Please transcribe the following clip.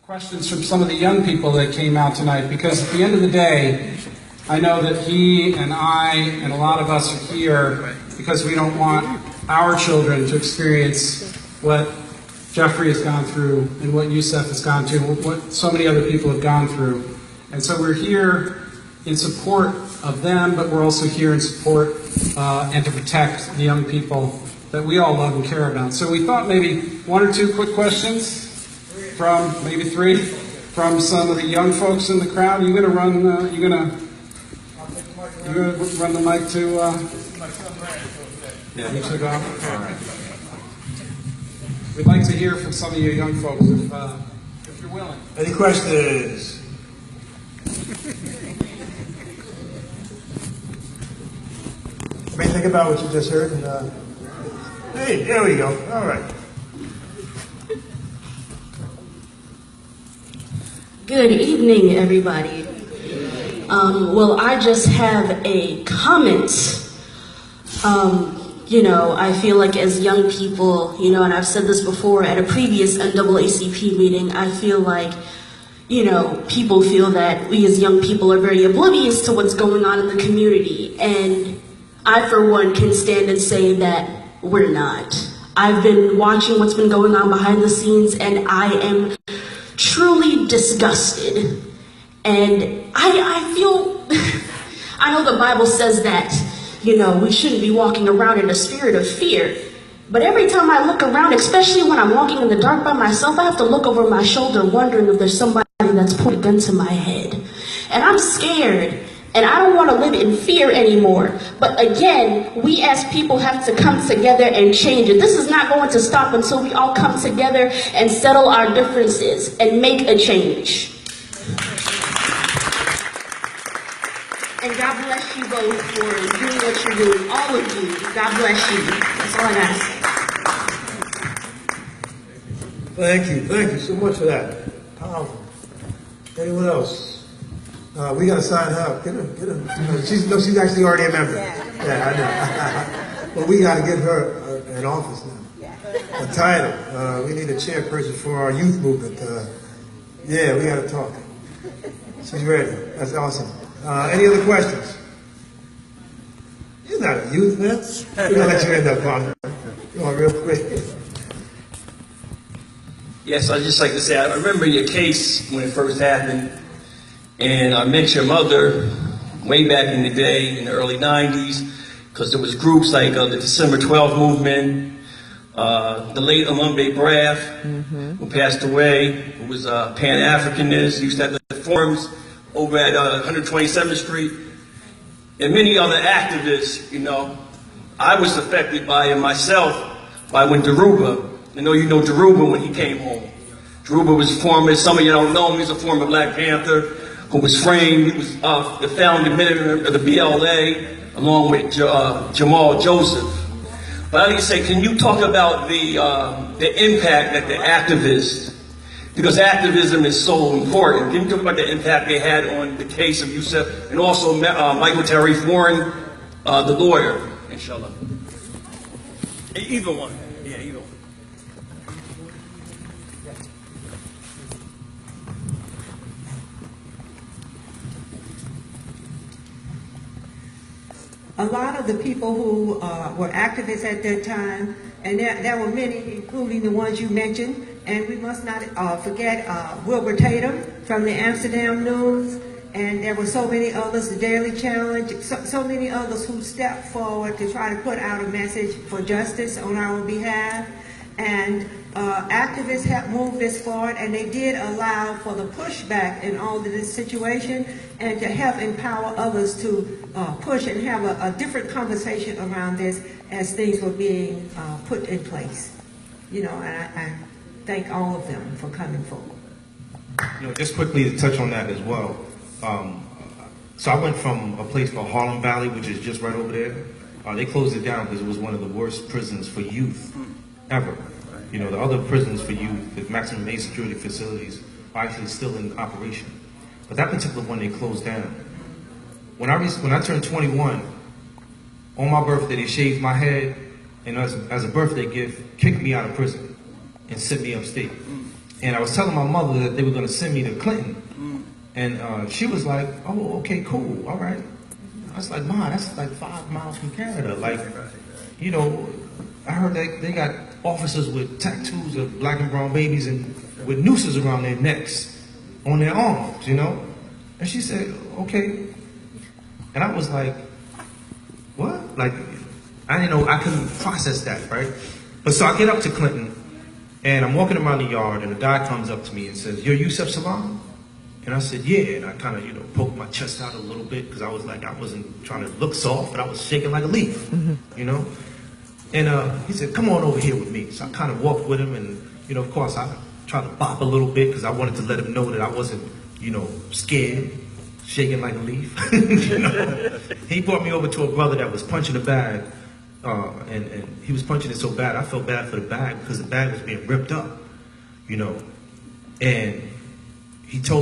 questions from some of the young people that came out tonight, because at the end of the day, I know that he and I and a lot of us are here because we don't want our children to experience what Jeffrey has gone through and what Yusef has gone through and what so many other people have gone through. And so we're here in support of them, but we're also here in support and to protect the young people that we all love and care about. So we thought maybe one or two quick questions from, maybe three, from some of the young folks in the crowd. You're going to run, you're going to run the mic to, yeah, you took off? All right. We'd like to hear from some of you young folks, if you're willing. Any questions? I mean, think about what you just heard. And, hey, there we go. All right. Good evening, everybody. Well, I just have a comment. I feel like as young people, and I've said this before at a previous NAACP meeting, I feel like, people feel that we as young people are very oblivious to what's going on in the community. And I, for one, can stand and say that we're not. I've been watching what's been going on behind the scenes, and I am truly disgusted. And I feel, I know the Bible says that, we shouldn't be walking around in a spirit of fear. But every time I look around, especially when I'm walking in the dark by myself, I have to look over my shoulder wondering if there's somebody that's put a gun to my head. And I'm scared. And I don't want to live in fear anymore. But again, we as people have to come together and change it. This is not going to stop until we all come together and settle our differences and make a change. And God bless you both for doing what you're doing. All of you. God bless you. That's all I got to say. Thank you so much for that. Powerful. Anyone else? We got to sign her up. Get her. She's actually already a member. Yeah, I know. But we got to get her an office now. A title. We need a chairperson for our youth movement. Yeah, we got to talk. She's ready. That's awesome. Any other questions? You're not a youth, man. We're going to let you end up on Come on, real quick. Yes, I'd just like to say, I remember your case when it first happened. And I met your mother way back in the day, in the early 90s, because there was groups like the December 12 movement, the late Amambe Braff, who passed away, who was a Pan-Africanist, used to have the forums over at 127th Street, and many other activists, I was affected by it myself, by when Dhoruba, I know you know Dhoruba when he came home. Dhoruba was former, some of you don't know him, he's a former Black Panther, who was framed. He was the founding member of the BLA, along with Jamal Joseph. But I need to say, can you talk about the impact that the activists, because activism is so important, can you talk about the impact they had on the case of Yusef, and also Michael Tariq Warren, the lawyer, inshallah? Either one. Yeah, either one. A lot of the people who were activists at that time, and there were many, including the ones you mentioned, and we must not forget Wilbur Tatum from the Amsterdam News, and there were so many others, the Daily Challenge, so many others who stepped forward to try to put out a message for justice on our behalf. And activists have moved this forward, and they did allow for the pushback in all of this situation, and to help empower others to push and have a different conversation around this as things were being put in place. And I thank all of them for coming forward. Just quickly to touch on that as well. So I went from a place called Harlem Valley, which is just right over there. They closed it down because it was one of the worst prisons for youth ever. The other prisons for youth, the maximum age security facilities, are actually still in operation. But that particular one, they closed down. When I turned 21, on my birthday, they shaved my head, and as a birthday gift, kicked me out of prison and sent me upstate. And I was telling my mother that they were going to send me to Clinton. And she was like, oh, okay, cool, all right. I was like, Ma, that's like 5 miles from Canada. Like, you know, I heard that they got officers with tattoos of black and brown babies and with nooses around their necks, on their arms, you know? And she said, okay. And I was like, what? Like, I didn't know, I couldn't process that, right? But so I get up to Clinton, and I'm walking around the yard, and a guy comes up to me and says, you're Yusef Salaam? And I said, yeah, and I kind of, you know, poked my chest out a little bit, because I was like, I wasn't trying to look soft, but I was shaking like a leaf, you know? And he said, come on over here with me. So I kind of walked with him, and, you know, of course, I tried to bop a little bit, because I wanted to let him know that I wasn't, you know, scared, shaking like a leaf, you know? He brought me over to a brother that was punching a bag, and he was punching it so bad, I felt bad for the bag, because the bag was being ripped up, you know? And he told me,